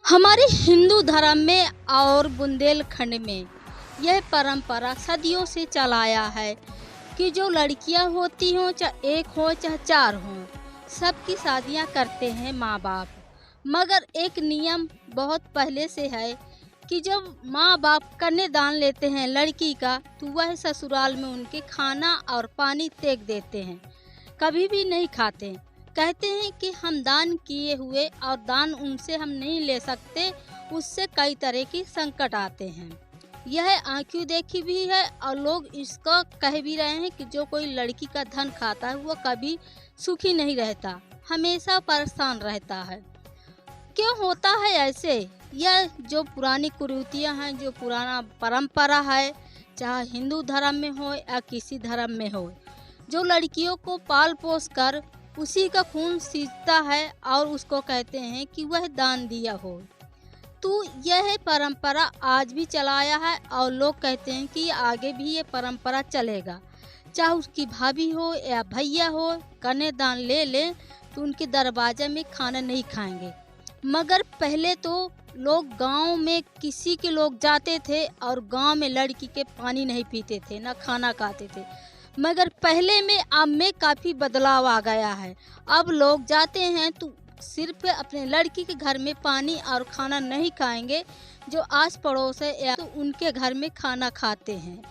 हमारे हिंदू धर्म में और बुंदेलखंड में यह परंपरा सदियों से चलाया है कि जो लड़कियां होती हों, चाहे एक हो चाहे चार हों, सबकी शादियां करते हैं माँ बाप। मगर एक नियम बहुत पहले से है कि जब माँ बाप कन्यादान लेते हैं लड़की का, तो वह ससुराल में उनके खाना और पानी त्याग देते हैं, कभी भी नहीं खाते। कहते हैं कि हम दान किए हुए और दान उनसे हम नहीं ले सकते, उससे कई तरह की संकट आते हैं। यह आंखों देखी भी है और लोग इसको कह भी रहे हैं कि जो कोई लड़की का धन खाता है वो कभी सुखी नहीं रहता, हमेशा परेशान रहता है। क्यों होता है ऐसे? यह जो पुरानी कुरीतियाँ हैं, जो पुराना परंपरा है, चाहे हिंदू धर्म में हो या किसी धर्म में हो, जो लड़कियों को पाल पोस कर उसी का खून सींचता है और उसको कहते हैं कि वह दान दिया हो। तो यह परंपरा आज भी चलाया है और लोग कहते हैं कि आगे भी ये परंपरा चलेगा। चाहे उसकी भाभी हो या भैया हो, कन्यादान ले लें तो उनके दरवाजे में खाना नहीं खाएंगे। मगर पहले तो लोग गांव में किसी के लोग जाते थे और गांव में लड़की के पानी नहीं पीते थे, ना खाना खाते थे। मगर पहले में अब में काफ़ी बदलाव आ गया है। अब लोग जाते हैं तो सिर्फ अपने लड़की के घर में पानी और खाना नहीं खाएंगे, जो आस पड़ोस है या तो उनके घर में खाना खाते हैं,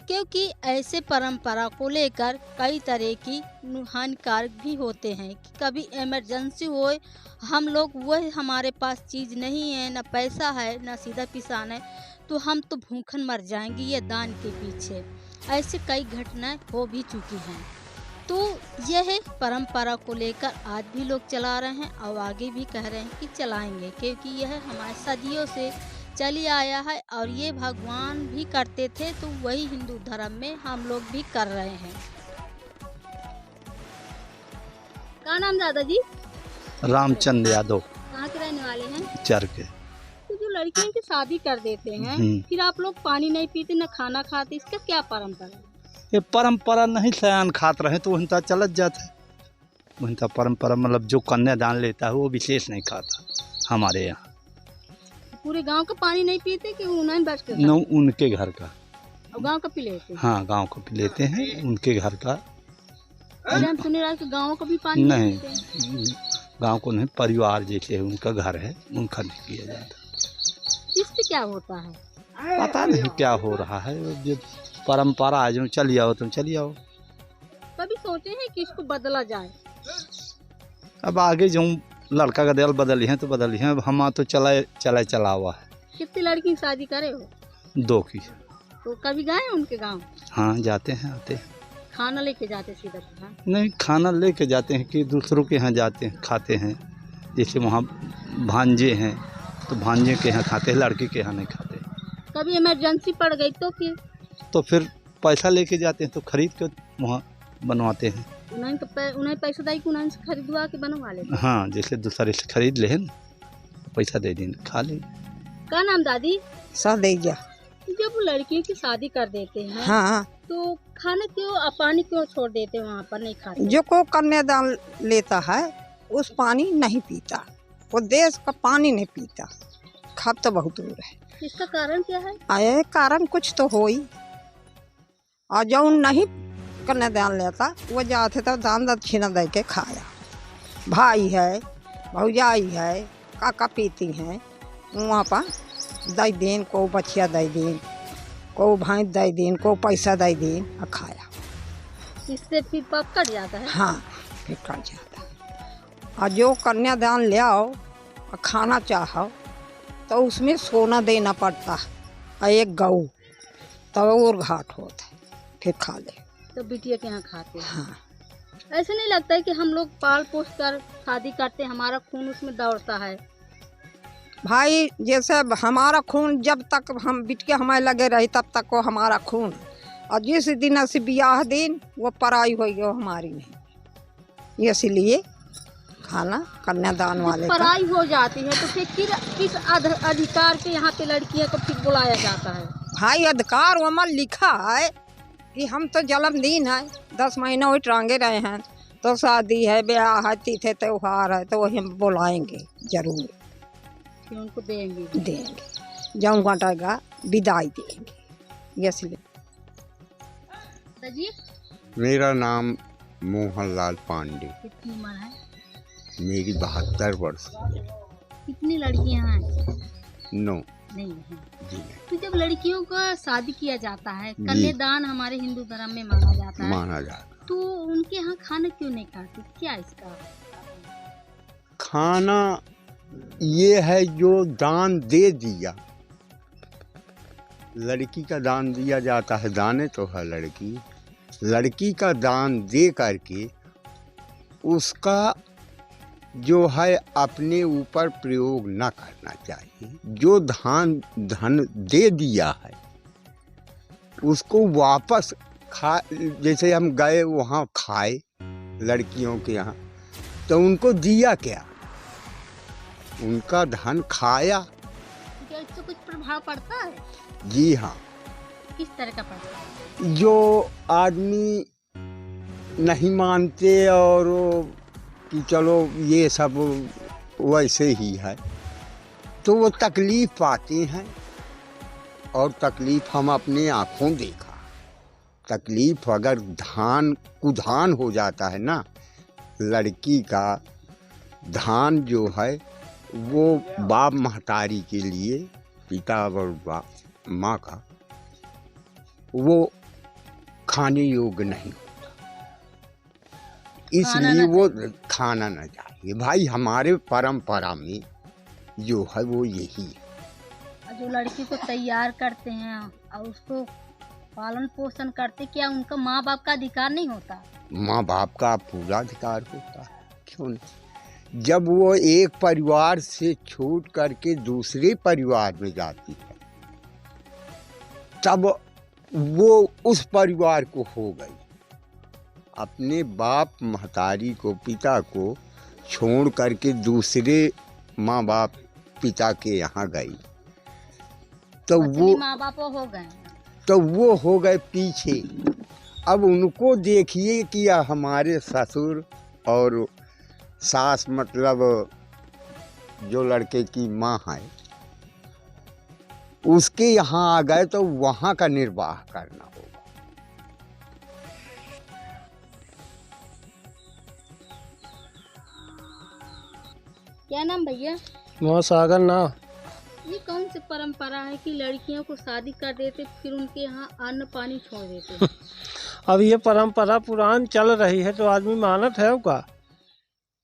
क्योंकि ऐसे परंपरा को लेकर कई तरह की हानिकारक भी होते हैं कि कभी इमरजेंसी हो, हम लोग वह हमारे पास चीज़ नहीं है, ना पैसा है, ना सीधा पिसान है, तो हम तो भूखन मर जाएंगे ये दान के पीछे। ऐसे कई घटनाएं हो भी चुकी हैं। तो यह परंपरा को लेकर आज भी लोग चला रहे हैं और आगे भी कह रहे हैं कि चलाएंगे, क्योंकि यह हमारे सदियों से चली आया है और ये भगवान भी करते थे, तो वही हिंदू धर्म में हम लोग भी कर रहे हैं। क्या नाम दादाजी? रामचंद्र यादव। कहाँ के रहने वाले हैं? चर के। तो जो लड़कियों की शादी कर देते हैं, फिर आप लोग पानी नहीं पीते, न खाना खाते, इसका क्या परंपरा है? ये परंपरा नहीं सयान खात रहे तो वहीं चलत जाता है। वहीं परंपरा मतलब जो कन्यादान लेता है वो विशेष नहीं खाता हमारे यहाँ। पूरे गांव का पानी नहीं पीते कि उन्हें बच के? न उनके घर का। और गांव का पी लेते? हाँ, गांव का पी लेते हैं, उनके घर का। हम सुने रहा कि गांव का भी पानी नहीं, गांव को नहीं, परिवार जैसे उनका घर है उनका नहीं किया जाता। इससे क्या होता है? पता नहीं क्या हो रहा है, जो परंपरा आज चली आओ तुम चली आओ। कभी सोचे हैं कि इसको बदला जाए? अब आगे जो लड़का का दिल बदली है तो बदली है, अब हम तो चला हुआ है। कितनी लड़की की शादी करे हो? 2 की। तो कभी गए उनके गांव? हाँ, जाते हैं, आते हैं। खाना लेके जाते सीधा? नहीं, खाना लेके जाते हैं कि दूसरों के यहाँ जाते हैं, खाते हैं। जैसे वहाँ भांजे हैं तो भांजे के यहाँ खाते हैं, लड़की के यहाँ नहीं खाते। कभी इमरजेंसी पड़ गई तो फिर पैसा लेके जाते हैं तो खरीद के वहाँ बनवाते हैं। उन्हें पैसा दे के उन्हें से खरीदवा के बनवा लेते? हाँ, जैसे दूसरे से खरीद ले पैसा दे दें, खा ले। क्या नाम दादी? सदैया। जब लड़कियों की शादी कर देते हैं, हाँ, तो खाना क्यों पानी क्यों छोड़ देते हैं, वहाँ पर नहीं खाते? जो को कन्यादान लेता है उस पानी नहीं पीता, वो देश का पानी नहीं पीता, खप तो बहुत दूर है। इसका कारण क्या है? आए कारण कुछ तो हो ही। और जो नहीं कन्यादान लेता वो जाते तो दान दक्षिणा दे के खाया। भाई है, भौजाई है, काका पीती हैं, वहाँ पर दे देन, को बचिया दे देन, को भैंस दे देन, को पैसा दे देन और खाया। इससे फिर पाप कट जाता है? हाँ, फिर कट जाता है। और जो कन्यादान ले आओ और खाना चाहो तो उसमें सोना देना पड़ता है और एक गऊ, तब और घाट होता है, फिर खा ले। तो बिटिया के यहाँ खाते हैं? हाँ। ऐसा नहीं लगता है कि हम लोग पाल पोस कर शादी करते हैं, हमारा खून उसमें दौड़ता है? भाई, जैसे हमारा खून जब तक हम बिटिया हमें लगे रही तब तक वो हमारा खून, और जिस दिन से ब्याह दिन वो पराई हो गई, हमारी नहीं। इसलिए खाना कन्यादान वाले पराई हो जाती है तो फिर किस अधिकार के यहाँ पे लड़कियों को फिर बुलाया जाता है? भाई, अधिकार वहाँ लिखा है कि हम तो जन्मदिन है, 10 महीने वही टांगे रहे हैं, तो शादी है, ब्याह है, तिथि त्योहार है, तो वही हम बुलाएंगे जरूर। फिर उनको देंगे। जौन काटेगा विदाई देंगे। इसलिए जी मेरा नाम मोहनलाल पांडे। कितनी उम्र है? मेरी 72 वर्ष। कितनी लड़कियां हैं? 9। नहीं है। जी नहीं, तो जब लड़कियों का शादी किया जाता है, कन्यादान हमारे हिंदू धर्म में माना जाता है, माना जाता। तो उनके यहाँ खाना क्यों नहीं खाते? क्या इसका खाना ये है जो दान दे दिया, लड़की का दान दिया जाता है, दाने तो है लड़की का दान दे करके उसका जो है अपने ऊपर प्रयोग न करना चाहिए। जो धन दे दिया है उसको वापस जैसे हम गए वहाँ खाए लड़कियों के यहाँ, तो उनको दिया क्या? उनका धन खाया। क्या इससे कुछ प्रभाव पड़ता है? जी हाँ। किस तरह का पड़ता है? जो आदमी नहीं मानते और कि चलो ये सब वैसे ही है, तो वो तकलीफ़ पाते हैं। और तकलीफ़ हम अपने आँखों देखा। तकलीफ़ अगर कुधान हो जाता है ना, लड़की का धान जो है वो बाप महतारी के लिए, पिता और माँ का, वो खाने योग्य नहीं होता, इसलिए वो खाना न चाहिए। भाई हमारे परंपरा में जो है वो यही है। जो लड़की को तैयार करते हैं और उसको पालन पोषण करते, क्या उनका माँ बाप का अधिकार नहीं होता? माँ बाप का पूरा अधिकार होता है, क्यों नहीं? जब वो एक परिवार से छूट करके दूसरे परिवार में जाती है, तब वो उस परिवार को हो गई। अपने बाप महतारी को, पिता को छोड़ करके दूसरे माँ बाप पिता के यहाँ गई, तो वो माँ बाप हो गए, तो वो हो गए पीछे। अब उनको देखिए कि हमारे ससुर और सास, मतलब जो लड़के की माँ है, उसके यहाँ आ गए, तो वहाँ का निर्वाह करना होगा। क्या नाम भैया? सागर ना। ये कौन सी परंपरा है कि लड़कियों को शादी कर देते फिर उनके यहाँ अन्न पानी छोड़ देते? अब ये परंपरा पुरान चल रही है तो आदमी मानत है का?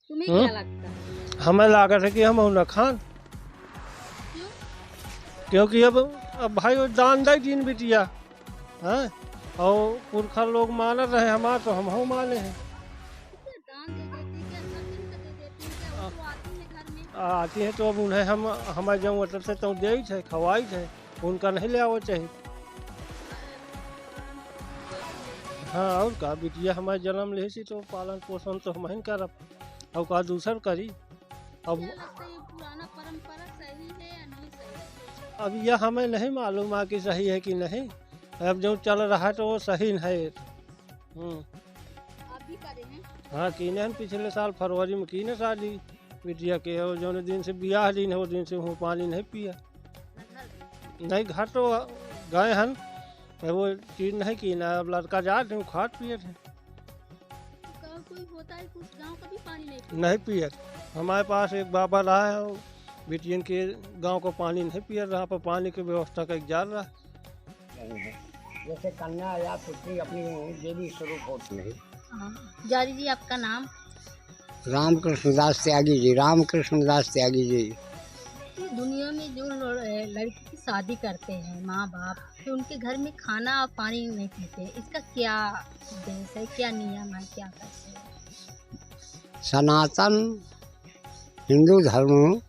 तुम्हें क्या लगता है? हमें लागत है कि हम न खान, क्योंकि अब भाई वो दान दे दिन बिटिया है, और पुरखा लोग मान रहे हमारे, तो हम माने हैं। आती है तो अब उन्हें हम हमारे जब वतन से तो दे थे, खवाई थे, उनका नहीं ले आओ चाहिए। हाँ, और का बिटिया हमारे जन्म ले सी तो पालन पोषण तो हम ही करब, और का दूसर करी। अब पुराना परंपरा सही है या नहीं सही? अब यह हमें नहीं मालूम है कि सही है कि नहीं। अब जो चल रहा है तो वो सही है। आप भी करे हैं? हाँ, कीने हम पिछले साल फरवरी में कीने शादी बिटिया के, और जो दिन से ब्याह दिन है वो दिन से वो पानी नहीं पिया। नहीं, घर तो गए हैं, वो चीज नहीं की ना। अब लड़का जा थे, खाट पिए थे। कोई होता है कुछ गांव का भी पानी नहीं पिए। हमारे पास एक बाबा रहा है, वो बिटियन के गांव को पानी नहीं पिया रहा, पर पानी की व्यवस्था का जा रहा है। जैसे कन्या या पुत्री अपनी देवी स्वरूप होती है। जारी जी, आपका नाम? रामकृष्ण दास त्यागी जी। रामकृष्ण दास त्यागी जी। दुनिया में जो लड़की की शादी करते हैं माँ बाप, तो उनके घर में खाना और पानी नहीं पीते, इसका क्या उद्देश्य है, क्या नियम है, क्या करते हैं? सनातन हिंदू धर्म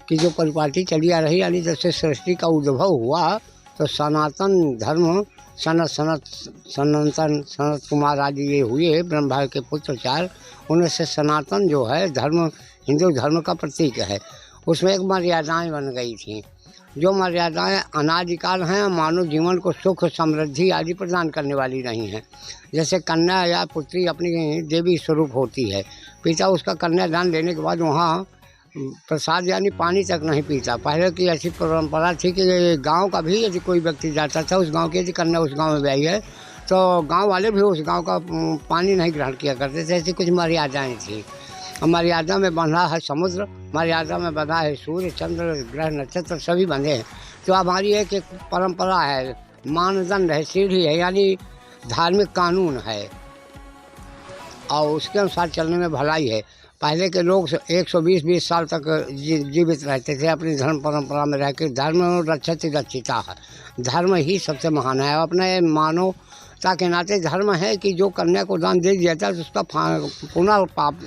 की जो परिपाटी चली आ रही, यानी जब से सृष्टि का उद्भव हुआ तो सनातन धर्म सनत कुमार आदि ये हुए, ब्रह्मा के पुत्र 4, उनमें से सनातन जो है धर्म हिंदू धर्म का प्रतीक है। उसमें एक मर्यादाएं बन गई थी, जो मर्यादाएं अनादिकाल हैं, मानव जीवन को सुख समृद्धि आदि प्रदान करने वाली नहीं हैं। जैसे कन्या या पुत्री अपनी देवी स्वरूप होती है, पिता उसका कन्यादान लेने के बाद वहाँ प्रसाद यानी पानी तक नहीं पीता। पहले की ऐसी परंपरा थी कि गांव का भी यदि कोई व्यक्ति जाता था, उस गांव की यदि कन्या उस गांव में ब्याही है तो गांव वाले भी उस गांव का पानी नहीं ग्रहण किया करते थे। ऐसी कुछ मर्यादाएं थी। मर्यादा में बंधा है समुद्र, मर्यादा में बंधा है सूर्य चंद्र ग्रह नक्षत्र सभी बंधे हैं। तो हमारी एक परंपरा है, मानदंड है, सीढ़ी है, यानी धार्मिक कानून है और उसके अनुसार चलने में भलाई है। पहले के लोग 120 साल तक जीवित रहते थे अपनी धर्म परंपरा में रह के। धर्म रक्षति रक्षिता है, धर्म ही सबसे महान है। अपने मानवता के नाते धर्म है कि जो कन्या को दान दे दिया था तो उसका पुनः पाप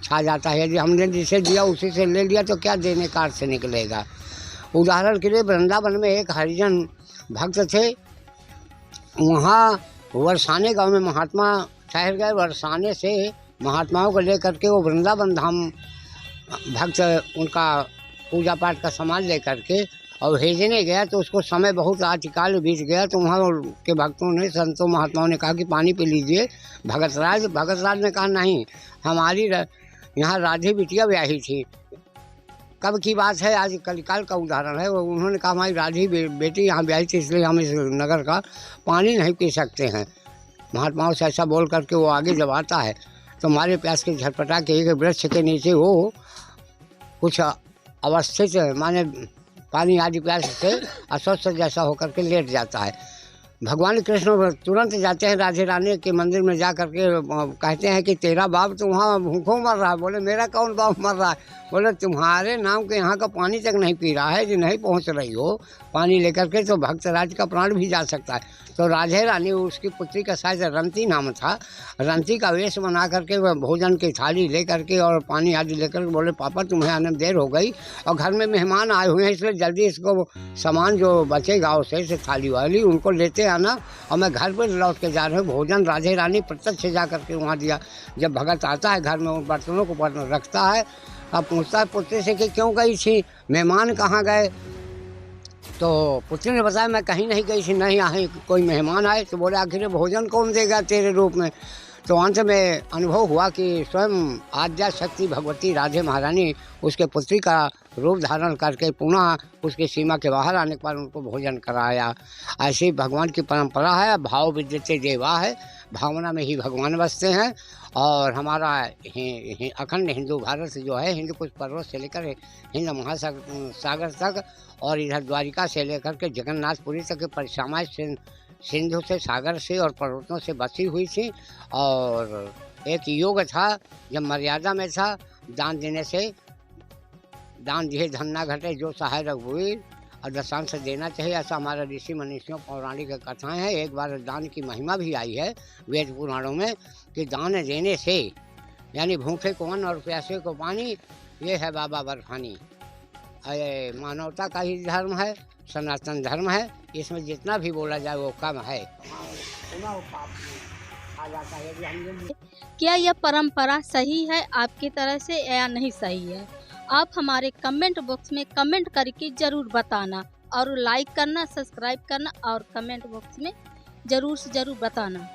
छा जाता है। यदि हमने जिसे दिया उसी से ले लिया तो क्या देने का अर्थ से निकलेगा। उदाहरण के लिए वृंदावन में एक हरिजन भक्त थे। वहाँ वरसाने गांव में महात्मा ठहर गए। वरसाने से महात्माओं को लेकर के वो वृंदावन धाम भक्त उनका पूजा पाठ का सामान लेकर के और भेजने गया तो उसको समय बहुत आतिकाल बीत गया। तो वहाँ के भक्तों ने, संतों महात्माओं ने कहा कि पानी पी लीजिए। भगतराज ने कहा नहीं, हमारी यहाँ राधे बिटिया ब्याही थी। कब की बात है, आज कलिकाल का उदाहरण है। उन्होंने कहा हमारी राधी बेटी यहाँ ब्याही थी, इसलिए हम इस नगर का पानी नहीं पी सकते हैं। महात्माओं से ऐसा बोल करके वो आगे जब आता है तो मारे प्यास के झटपटा के एक वृक्ष के नीचे वो कुछ अवस्थित माने पानी आदि प्यास से अस्वस्थ जैसा होकर के लेट जाता है। भगवान कृष्ण तुरंत जाते हैं राधे रानी के मंदिर में जा करके कहते हैं कि तेरा बाप तो वहाँ भूखों मर रहा है। बोले मेरा कौन बाप मर रहा है। बोले तुम्हारे नाम के यहाँ का पानी तक नहीं पी रहा है, जो नहीं पहुँच रही हो पानी लेकर के तो भक्तराज का प्राण भी जा सकता है। तो राधे रानी, उसकी पुत्री का शायद रंती नाम था, रंती का वेश बना करके वह भोजन की थाली लेकर के और पानी आदि लेकर के बोले पापा तुम्हें आने में देर हो गई और घर में मेहमान आए हुए हैं, इसलिए जल्दी इसको सामान जो बचेगा उसे थाली वाली उनको लेते आना और मैं घर पर लौट के जा रहा हूँ। भोजन राधे रानी प्रत्यक्ष जा करके वहाँ दिया। जब भगत आता है घर में उन बर्तनों को रखता है, अब पूछता है पुत्री से कि क्यों गई थी, मेहमान कहाँ गए। तो पुत्री ने बताया मैं कहीं नहीं गई थी, नहीं यहाँ कोई मेहमान आए। तो बोले आखिर भोजन कौन देगा तेरे रूप में। तो अंत में अनुभव हुआ कि स्वयं आद्या शक्ति भगवती राधे महारानी उसके पुत्री का रूप धारण करके पुनः उसकी सीमा के बाहर आने के बाद उनको भोजन कराया। ऐसी भगवान की परंपरा है। भाव विद्यते देवा है, भावना में ही भगवान बसते हैं। और हमारा अखंड हिंदू भारत जो है, हिंदू कुछ पर्वत से लेकर हिंद महासागर तक और इधर द्वारिका से लेकर के जगन्नाथपुरी तक परिक्रमा सिंधु से, सागर से और पर्वतों से बसी हुई थी। और एक योग था जब मर्यादा में था, दान देने से दान दिए धन ना घटे, जो सहाय रघुवीर और दशांश देना चाहिए, ऐसा हमारा ऋषि मनीषियों पौराणिक कथाएं हैं। एक बार दान की महिमा भी आई है वेद पुराणों में कि दान देने से यानी भूखे को अन्न और प्यासे को पानी, ये है बाबा बर्फानी। मानवता का ही धर्म है, सनातन धर्म है। इसमें जितना भी बोला जाए वो कम है। क्या यह परंपरा सही है आपकी तरह से या नहीं सही है? आप हमारे कमेंट बॉक्स में कमेंट करके ज़रूर बताना और लाइक करना, सब्सक्राइब करना और कमेंट बॉक्स में ज़रूर से ज़रूर बताना।